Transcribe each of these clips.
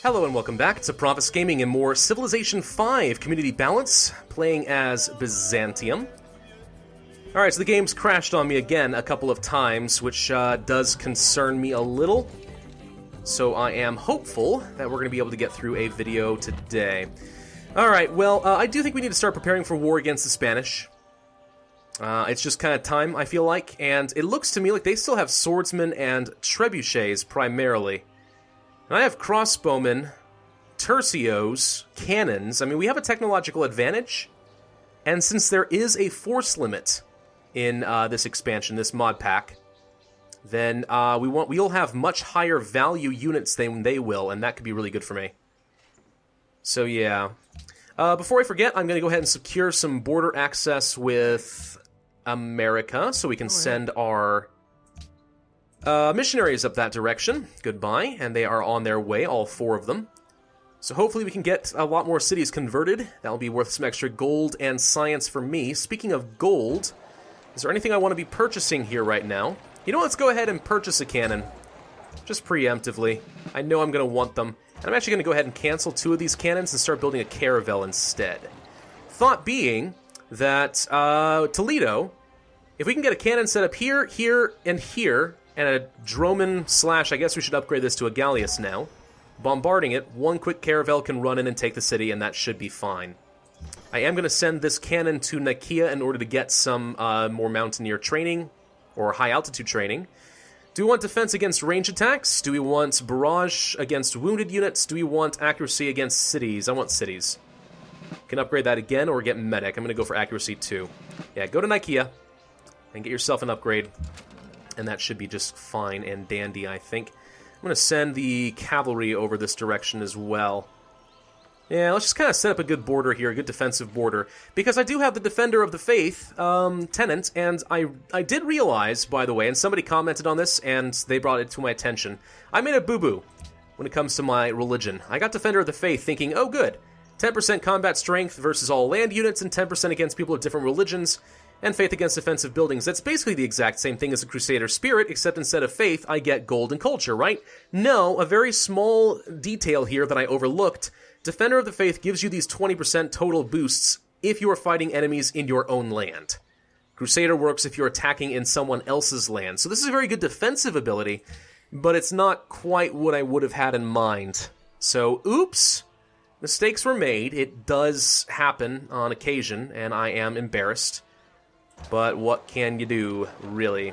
Hello and welcome back to Pravus Gaming and more Civilization 5 Community Balance, playing as Byzantium. Alright, so the game's crashed on me again a couple of times, which does concern me a little. So I am hopeful that we're going to be able to get through a video today. Alright, well, I do think we need to start preparing for war against the Spanish. It's just kind of time, I feel like, and it looks to me like they still have swordsmen and trebuchets primarily. And I have crossbowmen, tercios, cannons. I mean, we have a technological advantage. And since there is a force limit in this expansion, this mod pack, then we'll have much higher value units than they will, and that could be really good for me. So yeah. Before I forget, I'm going to go ahead and secure some border access with America, so we can send our missionaries up that direction. Goodbye, and they are on their way, all 4 of them. So hopefully we can get a lot more cities converted. That'll be worth some extra gold and science for me. Speaking of gold, is there anything I want to be purchasing here right now? You know, let's go ahead and purchase a cannon. Just preemptively. I know I'm going to want them. And I'm actually going to go ahead and cancel 2 of these cannons and start building a caravel instead. Thought being that Toledo, if we can get a cannon set up here, here, and here, and a droman / I guess we should upgrade this to a galleass now. Bombarding it, 1 quick caravel can run in and take the city, and that should be fine. I am going to send this cannon to Nicaea in order to get some more mountaineer training, or high-altitude training. Do we want defense against range attacks? Do we want barrage against wounded units? Do we want accuracy against cities? I want cities. Can upgrade that again, or get medic. I'm going to go for accuracy too. Yeah, go to Nicaea, and get yourself an upgrade. And that should be just fine and dandy, I think. I'm going to send the cavalry over this direction as well. Yeah, let's just kind of set up a good border here, a good defensive border. Because I do have the Defender of the Faith, tenant, and I did realize, by the way, and somebody commented on this, and they brought it to my attention, I made a boo-boo when it comes to my religion. I got Defender of the Faith thinking, oh good, 10% combat strength versus all land units, and 10% against people of different religions, and faith against defensive buildings. That's basically the exact same thing as a Crusader spirit, except instead of faith, I get gold and culture, right? No, a very small detail here that I overlooked. Defender of the Faith gives you these 20% total boosts if you are fighting enemies in your own land. Crusader works if you're attacking in someone else's land. So this is a very good defensive ability, but it's not quite what I would have had in mind. So, oops! Mistakes were made. It does happen on occasion, and I am embarrassed. But what can you do, really?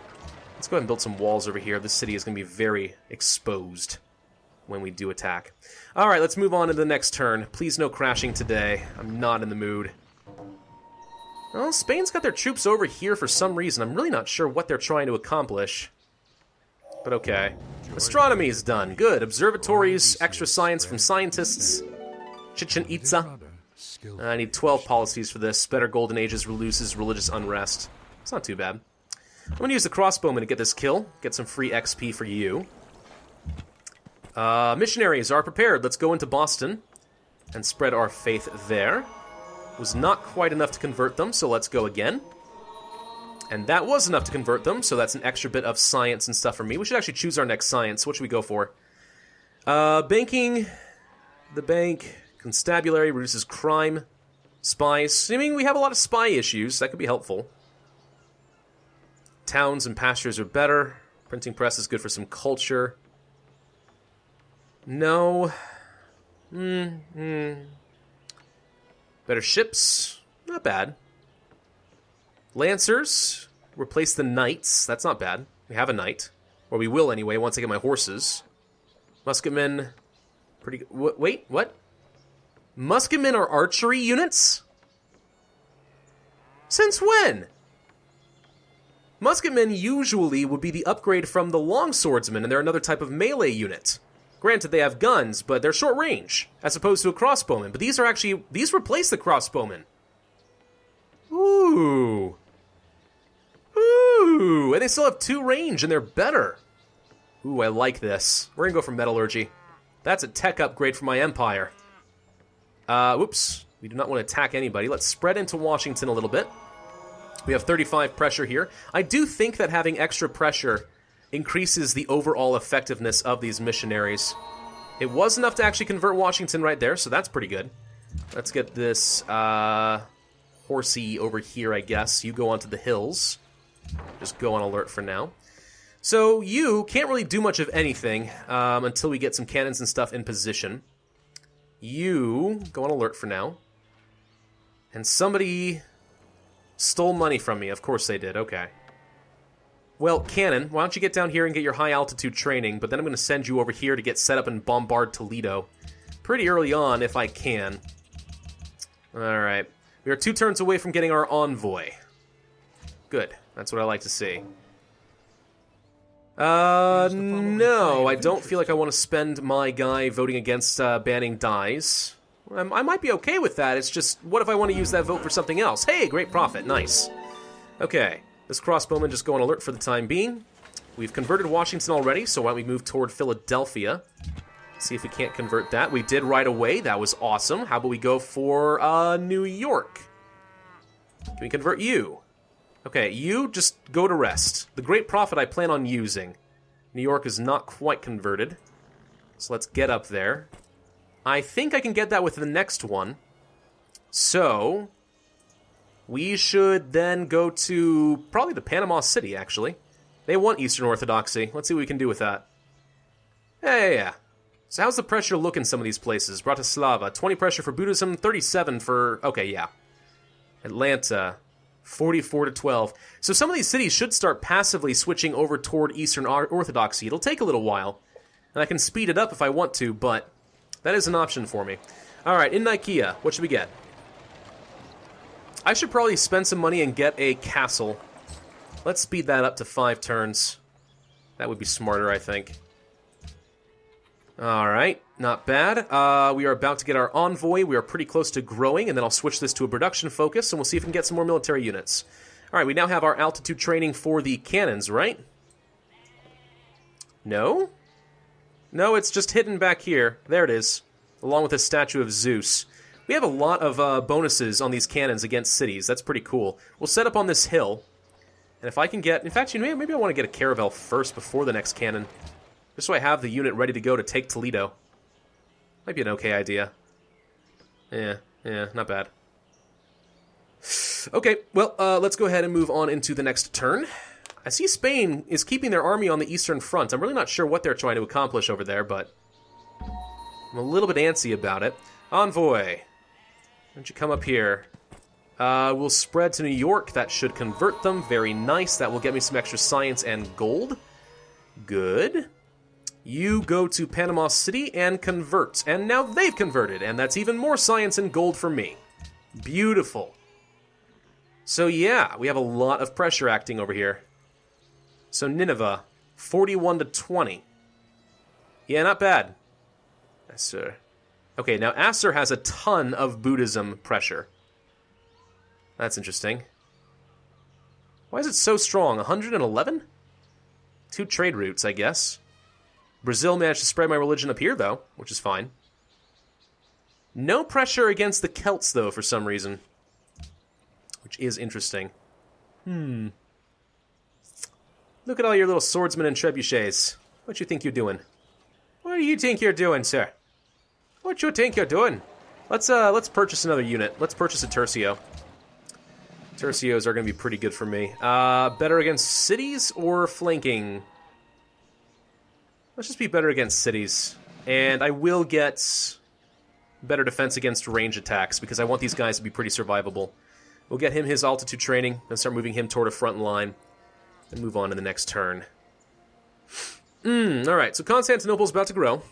Let's go ahead and build some walls over here. This city is going to be very exposed when we do attack. Alright, let's move on to the next turn. Please no crashing today. I'm not in the mood. Well, Spain's got their troops over here for some reason. I'm really not sure what they're trying to accomplish. But okay. Astronomy is done. Good. Observatories, extra science from scientists. Chichen Itza. I need 12 policies for this. Better Golden Ages reduces religious unrest. It's not too bad. I'm going to use the crossbowman to get this kill. Get some free XP for you. Missionaries are prepared. Let's go into Boston and spread our faith there. Was not quite enough to convert them, so let's go again. And that was enough to convert them, so that's an extra bit of science and stuff for me. We should actually choose our next science. What should we go for? Banking. The bank. Constabulary reduces crime. Spies. I mean, we have a lot of spy issues. That could be helpful. Towns and pastures are better. Printing press is good for some culture. No. Better ships. Not bad. Lancers. Replace the knights. That's not bad. We have a knight. Or we will anyway, once I get my horses. Musketmen. Pretty good. Wait, what? Musketmen are archery units? Since when? Musketmen usually would be the upgrade from the longswordsmen, and they're another type of melee unit. Granted, they have guns, but they're short range, as opposed to a crossbowman. But these replace the crossbowmen. Ooh. Ooh, and they still have 2 range, and they're better. Ooh, I like this. We're gonna go for metallurgy. That's a tech upgrade for my empire. Whoops. We do not want to attack anybody. Let's spread into Washington a little bit. We have 35 pressure here. I do think that having extra pressure increases the overall effectiveness of these missionaries. It was enough to actually convert Washington right there, so that's pretty good. Let's get this horsey over here, I guess. You go onto the hills. Just go on alert for now. So you can't really do much of anything until we get some cannons and stuff in position. You go on alert for now. And somebody stole money from me. Of course they did. Okay. Well, cannon, why don't you get down here and get your high-altitude training, but then I'm going to send you over here to get set up and bombard Toledo pretty early on, if I can. Alright. We are 2 turns away from getting our envoy. Good. That's what I like to see. No, I don't feel like I want to spend my guy voting against banning dyes. I might be okay with that, it's just, what if I want to use that vote for something else? Hey, great profit, nice. Okay. This crossbowman just go on alert for the time being. We've converted Washington already, so why don't we move toward Philadelphia? See if we can't convert that. We did right away. That was awesome. How about we go for New York? Can we convert you? Okay, you just go to rest. The great prophet I plan on using. New York is not quite converted. So let's get up there. I think I can get that with the next one. So we should then go to probably the Panama City, actually. They want Eastern Orthodoxy. Let's see what we can do with that. Yeah. So how's the pressure look in some of these places? Bratislava, 20 pressure for Buddhism, 37 for... Okay, yeah. Atlanta, 44 to 12. So some of these cities should start passively switching over toward Eastern Orthodoxy. It'll take a little while, and I can speed it up if I want to, but that is an option for me. Alright, in Nicaea, what should we get? I should probably spend some money and get a castle. Let's speed that up to 5 turns. That would be smarter, I think. Alright, not bad. We are about to get our envoy. We are pretty close to growing, and then I'll switch this to a production focus, and we'll see if we can get some more military units. Alright, we now have our altitude training for the cannons, right? No? No, it's just hidden back here. There it is, along with a statue of Zeus. We have a lot of bonuses on these cannons against cities. That's pretty cool. We'll set up on this hill. And if I can get... In fact, maybe I want to get a caravel first before the next cannon. Just so I have the unit ready to go to take Toledo. Might be an okay idea. Yeah, not bad. Okay, well, let's go ahead and move on into the next turn. I see Spain is keeping their army on the Eastern Front. I'm really not sure what they're trying to accomplish over there, but I'm a little bit antsy about it. Envoy. Why don't you come up here? We'll spread to New York. That should convert them. Very nice. That will get me some extra science and gold. Good. You go to Panama City and convert. And now they've converted, and that's even more science and gold for me. Beautiful. So yeah, we have a lot of pressure acting over here. So Nineveh, 41 to 20. Yeah, not bad. Yes, sir. Okay, now Asser has a ton of Buddhism pressure. That's interesting. Why is it so strong? 111? 2 trade routes, I guess. Brazil managed to spread my religion up here, though, which is fine. No pressure against the Celts, though, for some reason. Which is interesting. Look at all your little swordsmen and trebuchets. What you think you're doing? What do you think you're doing, sir? What you think you're doing? Let's purchase another unit. Let's purchase a Tercio. Tercios are going to be pretty good for me. Better against cities or flanking? Let's just be better against cities. And I will get better defense against range attacks, because I want these guys to be pretty survivable. We'll get him his altitude training, then start moving him toward a front line, and move on to the next turn. Alright, so Constantinople's about to grow.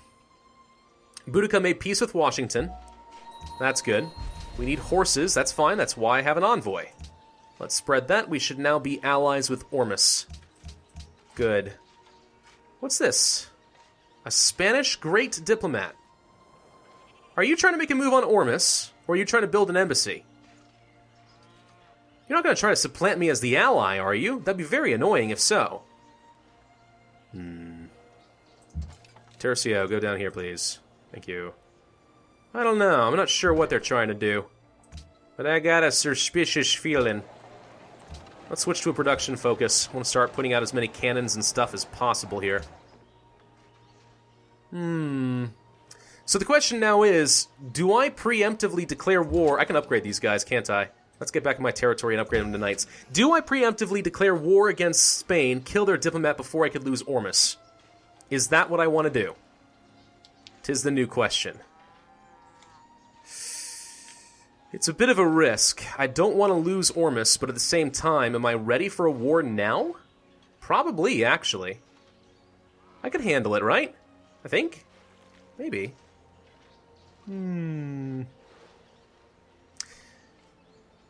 Boudica made peace with Washington. That's good. We need horses, that's fine, that's why I have an envoy. Let's spread that. We should now be allies with Ormus. Good. What's this? A Spanish great diplomat. Are you trying to make a move on Ormus, or are you trying to build an embassy? You're not going to try to supplant me as the ally, are you? That'd be very annoying if so. Tercio, go down here, please. Thank you. I don't know. I'm not sure what they're trying to do. But I got a suspicious feeling. Let's switch to a production focus. I want to start putting out as many cannons and stuff as possible here. So the question now is, do I preemptively declare war? I can upgrade these guys, can't I? Let's get back in my territory and upgrade them to knights. Do I preemptively declare war against Spain, kill their diplomat before I could lose Ormus? Is that what I want to do? 'Tis the new question. It's a bit of a risk. I don't want to lose Ormus, but at the same time, am I ready for a war now? Probably, actually. I could handle it, right? I think? Maybe. I'm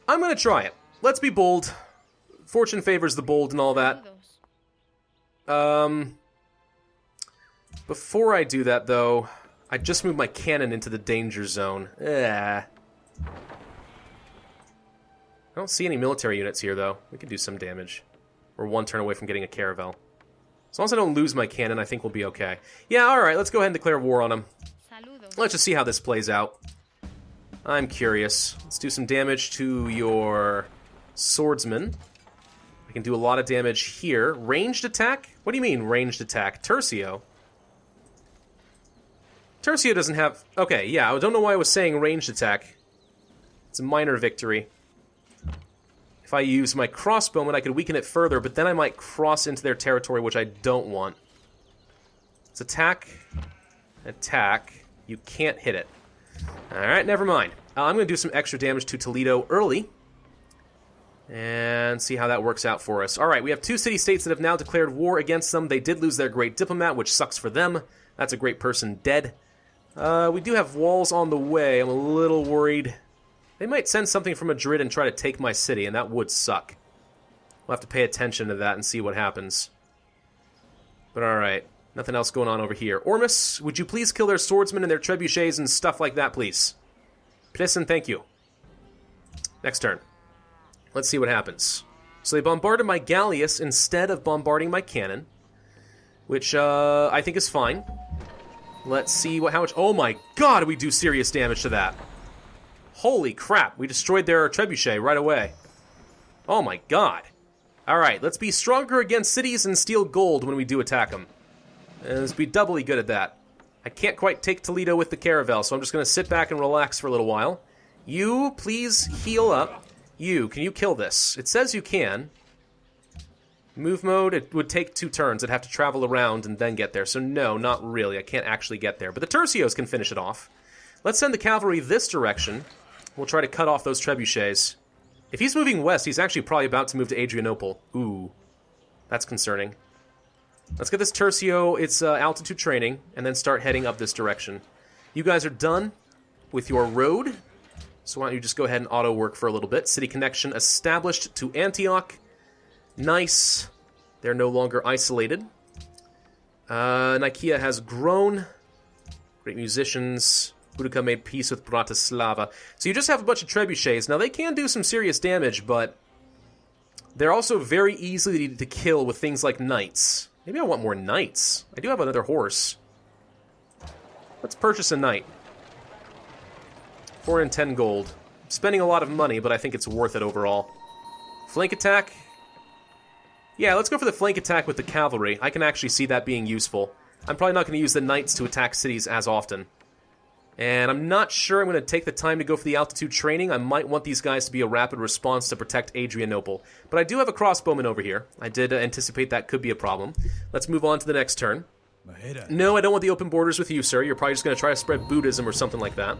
gonna try it. Let's be bold. Fortune favors the bold and all that. Before I do that, though, I just moved my cannon into the danger zone. I don't see any military units here, though. We could do some damage. We're one turn away from getting a caravel. As long as I don't lose my cannon, I think we'll be okay. Yeah, alright, let's go ahead and declare war on them. Let's just see how this plays out. I'm curious. Let's do some damage to your swordsman. I can do a lot of damage here. Ranged attack? What do you mean, ranged attack? Tercio? Tercio doesn't have... Okay, yeah, I don't know why I was saying ranged attack. It's a minor victory. If I use my crossbowman, I could weaken it further, but then I might cross into their territory, which I don't want. It's attack. Attack. You can't hit it. Alright, never mind. I'm going to do some extra damage to Toledo early. And see how that works out for us. Alright, we have two city-states that have now declared war against them. They did lose their great diplomat, which sucks for them. That's a great person dead. We do have walls on the way. I'm a little worried. They might send something from Madrid and try to take my city, and that would suck. We'll have to pay attention to that and see what happens. But alright. Nothing else going on over here. Ormus, would you please kill their swordsmen and their trebuchets and stuff like that, please? Please and thank you. Next turn. Let's see what happens. So they bombarded my galleass instead of bombarding my cannon, which I think is fine. Let's see how much... Oh my god, we do serious damage to that. Holy crap, we destroyed their trebuchet right away. Oh my god. Alright, let's be stronger against cities and steal gold when we do attack them. Let's be doubly good at that. I can't quite take Toledo with the caravel, so I'm just going to sit back and relax for a little while. You, please heal up. You, can you kill this? It says you can. Move mode, it would take 2 turns. I'd have to travel around and then get there. So no, not really. I can't actually get there. But the Tercios can finish it off. Let's send the cavalry this direction. We'll try to cut off those trebuchets. If he's moving west, he's actually probably about to move to Adrianople. Ooh, that's concerning. Let's get this Tercio its altitude training, and then start heading up this direction. You guys are done with your road, so why don't you just go ahead and auto-work for a little bit. City connection established to Antioch. Nice. They're no longer isolated. Nicaea has grown. Great musicians. Boudica made peace with Bratislava. So you just have a bunch of trebuchets. Now, they can do some serious damage, but they're also very easy to kill with things like knights. Maybe I want more knights. I do have another horse. Let's purchase a knight. 4 and 10 gold. I'm spending a lot of money, but I think it's worth it overall. Flank attack. Yeah, let's go for the flank attack with the cavalry. I can actually see that being useful. I'm probably not going to use the knights to attack cities as often. And I'm not sure I'm going to take the time to go for the altitude training. I might want these guys to be a rapid response to protect Adrianople. But I do have a crossbowman over here. I did anticipate that could be a problem. Let's move on to the next turn. No, I don't want the open borders with you, sir. You're probably just going to try to spread Buddhism or something like that.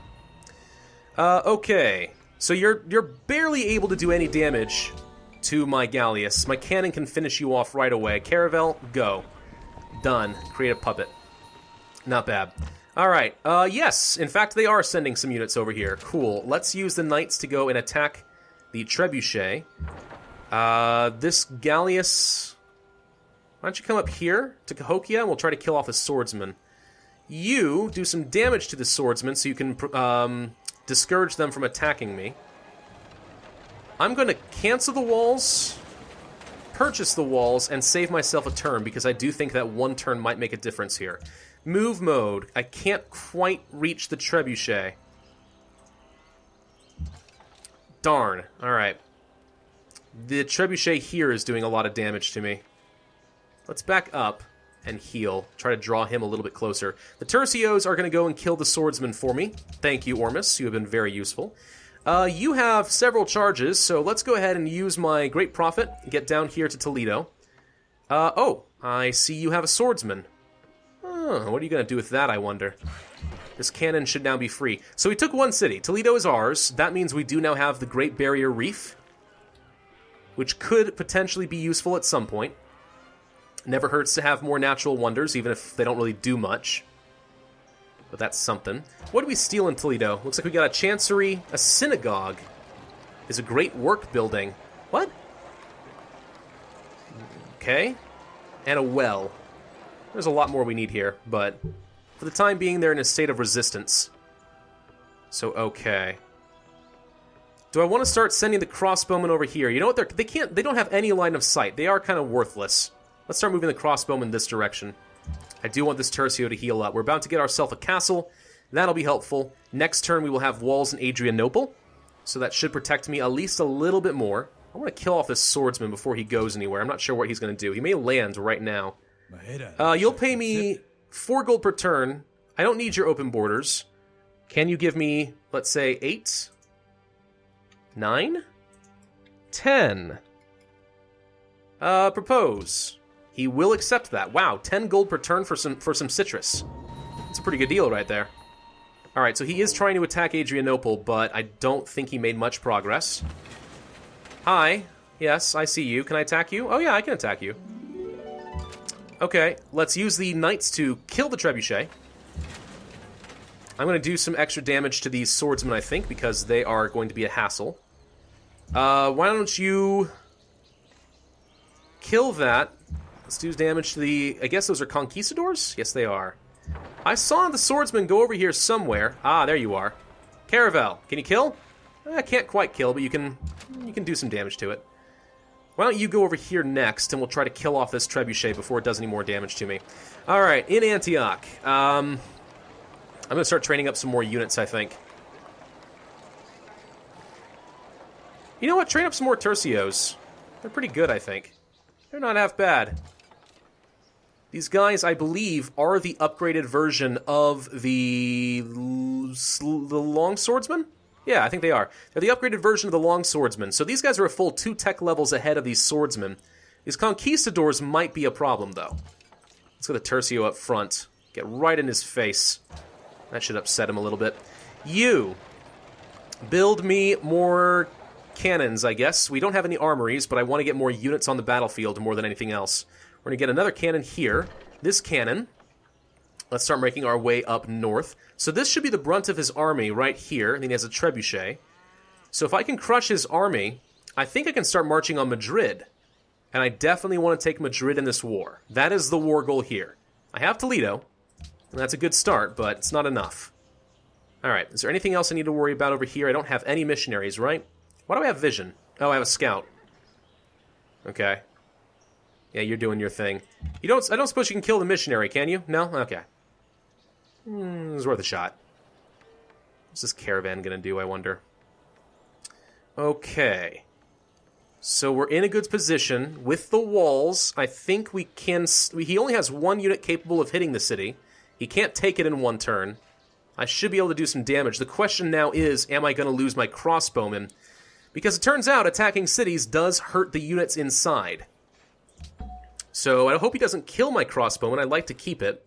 Okay. So you're barely able to do any damage to my galleass. My cannon can finish you off right away. Caravel, go. Done. Create a puppet. Not bad. Alright, yes, in fact they are sending some units over here. Cool. Let's use the knights to go and attack the trebuchet. This galleass... Why don't you come up here to Cahokia and we'll try to kill off the swordsman. You do some damage to the swordsman so you can discourage them from attacking me. I'm going to cancel the walls, purchase the walls, and save myself a turn because I do think that 1 turn might make a difference here. Move mode. I can't quite reach the trebuchet. Darn. Alright. The trebuchet here is doing a lot of damage to me. Let's back up and heal. Try to draw him a little bit closer. The Tercios are going to go and kill the swordsman for me. Thank you, Ormus. You have been very useful. You have several charges, so let's go ahead and use my Great Prophet and get down here to Toledo. Oh, I see you have a swordsman. What are you going to do with that, I wonder? This cannon should now be free. So we took one city. Toledo is ours. That means we do now have the Great Barrier Reef, which could potentially be useful at some point. Never hurts to have more natural wonders, even if they don't really do much. But that's something. What do we steal in Toledo? Looks like we got a chancery, a synagogue. Is a great work building. What? Okay. And a well. There's a lot more we need here, but for the time being, they're in a state of resistance. So, okay. Do I want to start sending the crossbowmen over here? You know what? They don't have any line of sight. They are kind of worthless. Let's start moving the crossbowmen this direction. I do want this Tercio to heal up. We're about to get ourselves a castle. That'll be helpful. Next turn, we will have walls in Adrianople. So that should protect me at least a little bit more. I want to kill off this swordsman before he goes anywhere. I'm not sure what he's going to do. He may land right now. You'll pay me 4 gold per turn. I don't need your open borders. Can you give me, let's say, 8? 9? 10? Propose. He will accept that. Wow, 10 gold per turn for some citrus. That's a pretty good deal right there. Alright, so he is trying to attack Adrianople, but I don't think he made much progress. Hi. Yes, I see you. Can I attack you? Oh yeah, I can attack you. Okay, let's use the knights to kill the trebuchet. I'm going to do some extra damage to these swordsmen, I think, because they are going to be a hassle. Why don't you kill that? Let's do damage to the... I guess those are conquistadors? Yes, they are. I saw the swordsman go over here somewhere. Ah, there you are. Caravel, can you kill? I can't quite kill, but you can do some damage to it. Why don't you go over here next, and we'll try to kill off this trebuchet before it does any more damage to me. Alright, in Antioch. I'm going to start training up some more units, I think. You know what? Train up some more Tercios. They're pretty good, I think. They're not half bad. These guys, I believe, are the upgraded version of the Long Swordsman? Yeah, I think they are. They're the upgraded version of the Long Swordsman. So these guys are a full 2 tech levels ahead of these swordsmen. These conquistadors might be a problem, though. Let's get the Tercio up front. Get right in his face. That should upset him a little bit. You! Build me more cannons, I guess. We don't have any armories, but I want to get more units on the battlefield more than anything else. We're going to get another cannon here. This cannon. Let's start making our way up north. So this should be the brunt of his army right here. And then he has a trebuchet. So if I can crush his army, I think I can start marching on Madrid. And I definitely want to take Madrid in this war. That is the war goal here. I have Toledo. And that's a good start, but it's not enough. Alright, is there anything else I need to worry about over here? I don't have any missionaries, right? Why do I have vision? Oh, I have a scout. Okay. Yeah, you're doing your thing. I don't suppose you can kill the missionary, can you? No? Okay. It's worth a shot. What's this caravan gonna do, I wonder? Okay. So we're in a good position. With the walls, I think we can... He only has 1 unit capable of hitting the city. He can't take it in 1 turn. I should be able to do some damage. The question now is, am I going to lose my crossbowmen? Because it turns out attacking cities does hurt the units inside. So I hope he doesn't kill my crossbowman. I'd like to keep it.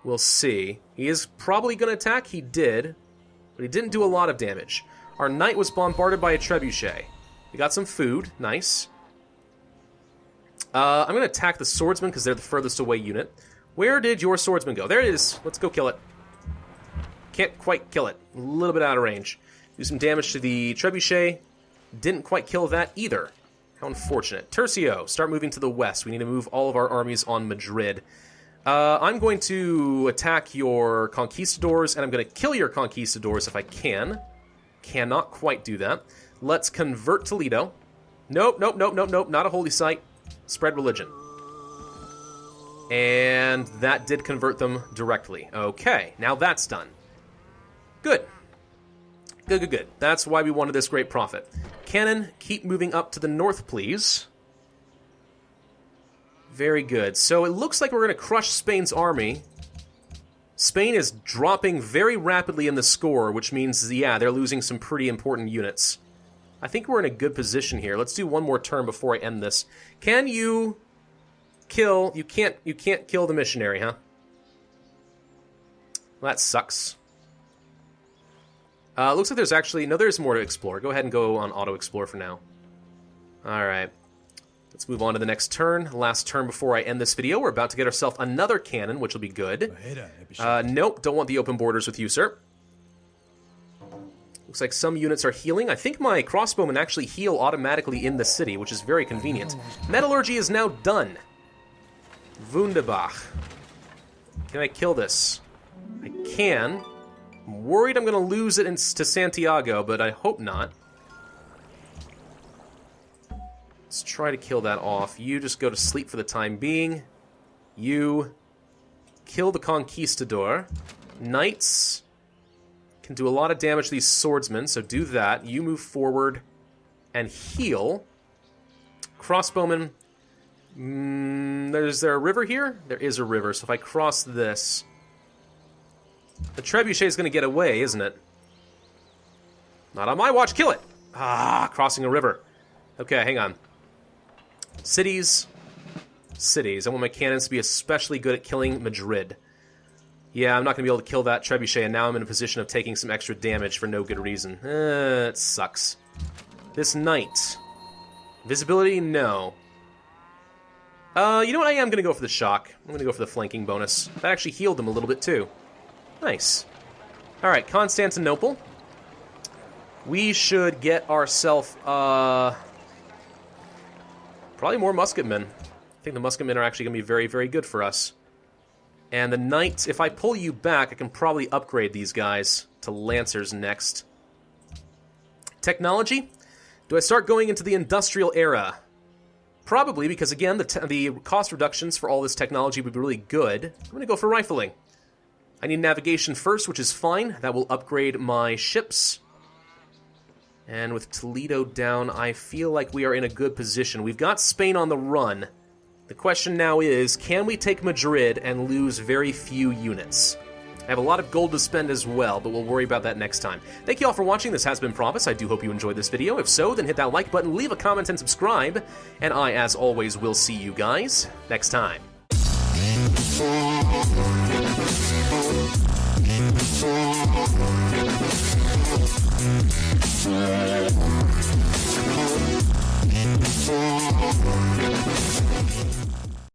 We'll see. He is probably going to attack. He did. But he didn't do a lot of damage. Our knight was bombarded by a trebuchet. We got some food. Nice. I'm going to attack the swordsman because they're the furthest away unit. Where did your swordsman go? There it is. Let's go kill it. Can't quite kill it. A little bit out of range. Do some damage to the trebuchet. Didn't quite kill that either. How unfortunate. Tercio, start moving to the west. We need to move all of our armies on Madrid. I'm going to attack your conquistadors, and I'm going to kill your conquistadors if I can. Cannot quite do that. Let's convert Toledo. Nope, nope, nope, nope, nope. Not a holy site. Spread religion. And that did convert them directly. Okay, now that's done. Good. Good, good, good. That's why we wanted this great prophet. Cannon, keep moving up to the north, please. Very good. So it looks like we're going to crush Spain's army. Spain is dropping very rapidly in the score, which means, yeah, they're losing some pretty important units. I think we're in a good position here. Let's do one more turn before I end this. Can you kill... You can't kill the missionary, huh? Well, that sucks. Looks like there's actually... No, there's more to explore. Go ahead and go on auto-explore for now. Alright. Let's move on to the next turn. Last turn before I end this video. We're about to get ourselves another cannon, which will be good. Nope, don't want the open borders with you, sir. Looks like some units are healing. I think my crossbowmen actually heal automatically in the city, which is very convenient. Metallurgy is now done. Wunderbar. Can I kill this? I can. I'm worried I'm going to lose it to Santiago, but I hope not. Let's try to kill that off. You just go to sleep for the time being. You kill the Conquistador. Knights can do a lot of damage to these swordsmen, so do that. You move forward and heal. Crossbowmen. Is there a river here? There is a river, so if I cross this... The trebuchet is going to get away, isn't it? Not on my watch. Kill it! Ah, crossing a river. Okay, hang on. Cities. Cities. I want my cannons to be especially good at killing Madrid. Yeah, I'm not going to be able to kill that trebuchet, and now I'm in a position of taking some extra damage for no good reason. It sucks. This knight. Visibility? No. You know what? I am going to go for the shock. I'm going to go for the flanking bonus. That actually healed them a little bit, too. Nice. Alright, Constantinople. We should get ourselves, probably more musketmen. I think the musketmen are actually going to be very, very good for us. And the knights, if I pull you back, I can probably upgrade these guys to lancers next. Technology? Do I start going into the industrial era? Probably, because again, the cost reductions for all this technology would be really good. I'm going to go for rifling. I need navigation first, which is fine. That will upgrade my ships. And with Toledo down, I feel like we are in a good position. We've got Spain on the run. The question now is, can we take Madrid and lose very few units? I have a lot of gold to spend as well, but we'll worry about that next time. Thank you all for watching. This has been Pravus. I do hope you enjoyed this video. If so, then hit that like button, leave a comment, and subscribe. And I, as always, will see you guys next time. Yeah.